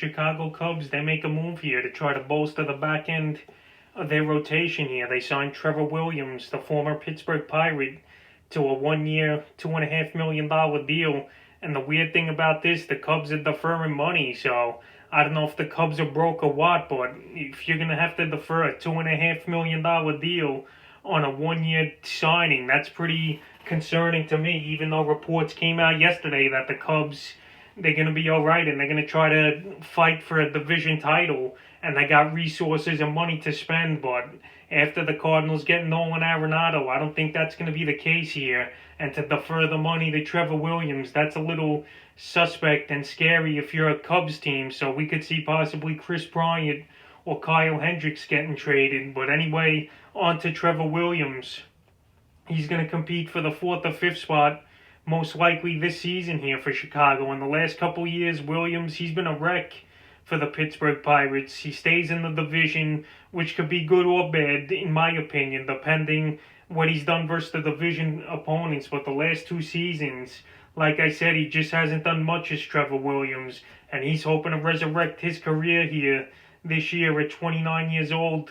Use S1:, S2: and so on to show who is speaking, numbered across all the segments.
S1: Chicago Cubs, they make a move here to try to bolster the back end of their rotation here. They signed Trevor Williams, the former Pittsburgh Pirate, to a 1 year, $2.5 million deal. And the weird thing about this, the Cubs are deferring money, so I don't know if the Cubs are broke or what, but if you're going to have to defer a $2.5 million deal on a 1 year signing, that's pretty concerning to me, even though reports came out yesterday that the Cubs, they're going to be all right and they're going to try to fight for a division title and they got resources and money to spend. But after the Cardinals get Nolan Arenado, I don't think that's going to be the case here. And to defer the money to Trevor Williams, that's a little suspect and scary if you're a Cubs team. So we could see possibly Chris Bryant or Kyle Hendricks getting traded. But anyway, on to Trevor Williams. He's going to compete for the 4th or 5th spot most likely this season here for Chicago. In the last couple years, Williams, he's been a wreck for the Pittsburgh Pirates. He stays in the division, which could be good or bad, in my opinion, depending what he's done versus the division opponents. But the last 2 seasons, like I said, he just hasn't done much as Trevor Williams, and he's hoping to resurrect his career here this year at 29 years old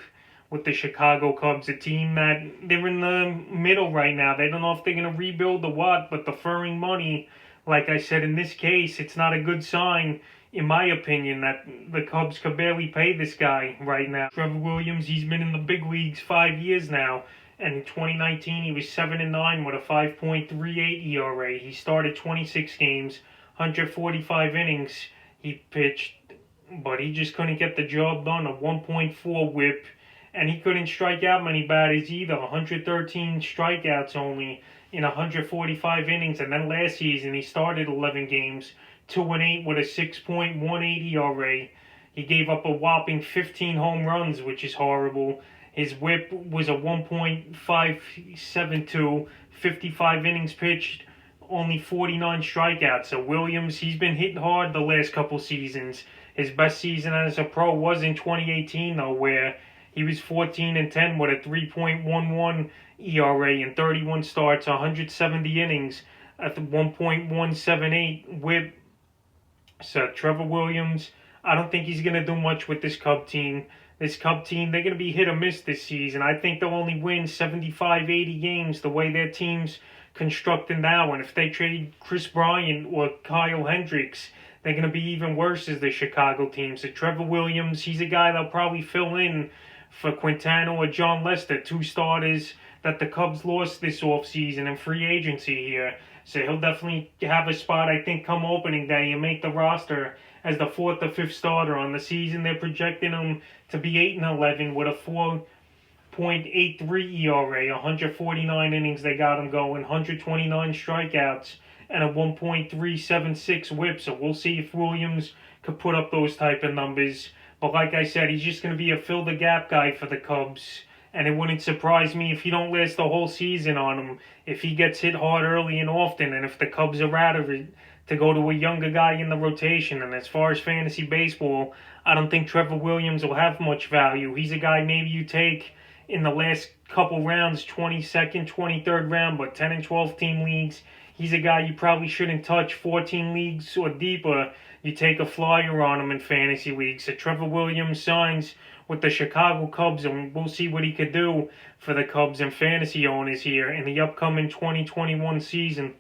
S1: with the Chicago Cubs, a team that they're in the middle right now. They don't know if they're going to rebuild or what, but deferring money, like I said, in this case, it's not a good sign, in my opinion, that the Cubs could barely pay this guy right now. Trevor Williams, he's been in the big leagues 5 years now, and in 2019, he was 7-9 with a 5.38 ERA. He started 26 games, 145 innings he pitched, but he just couldn't get the job done. A 1.4 whip, and he couldn't strike out many batters either. 113 strikeouts only in 145 innings. And then last season, he started 11 games, 2-8 with a 6.18 ERA. He gave up a whopping 15 home runs, which is horrible. His whip was a 1.572, 55 innings pitched, only 49 strikeouts. So Williams, he's been hit hard the last couple seasons. His best season as a pro was in 2018, though, where he was 14-10 with a 3.11 ERA in 31 starts, 170 innings at the 1.178 whip. So Trevor Williams, I don't think he's going to do much with this Cub team. This Cub team, they're going to be hit or miss this season. I think they'll only win 75, 80 games the way their team's constructed now. And if they trade Chris Bryant or Kyle Hendricks, they're going to be even worse as the Chicago team. So Trevor Williams, he's a guy that'll probably fill in for Quintana or John Lester, 2 starters that the Cubs lost this offseason in free agency here. So he'll definitely have a spot, I think, come opening day and make the roster as the 4th or 5th starter on the season. They're projecting him to be 8-11 with a 4.83 ERA, 149 innings they got him going, 129 strikeouts, and a 1.376 whip. So we'll see if Williams could put up those type of numbers. But like I said, he's just going to be a fill-the-gap guy for the Cubs. And it wouldn't surprise me if he don't last the whole season on him, if he gets hit hard early and often, and if the Cubs are out of it to go to a younger guy in the rotation. And as far as fantasy baseball, I don't think Trevor Williams will have much value. He's a guy maybe you take in the last couple rounds, 22nd, 23rd round, but 10 and 12 team leagues, he's a guy you probably shouldn't touch. 14 leagues or deeper, you take a flyer on him in fantasy leagues. So Trevor Williams signs with the Chicago Cubs, and we'll see what he could do for the Cubs and fantasy owners here in the upcoming 2021 season.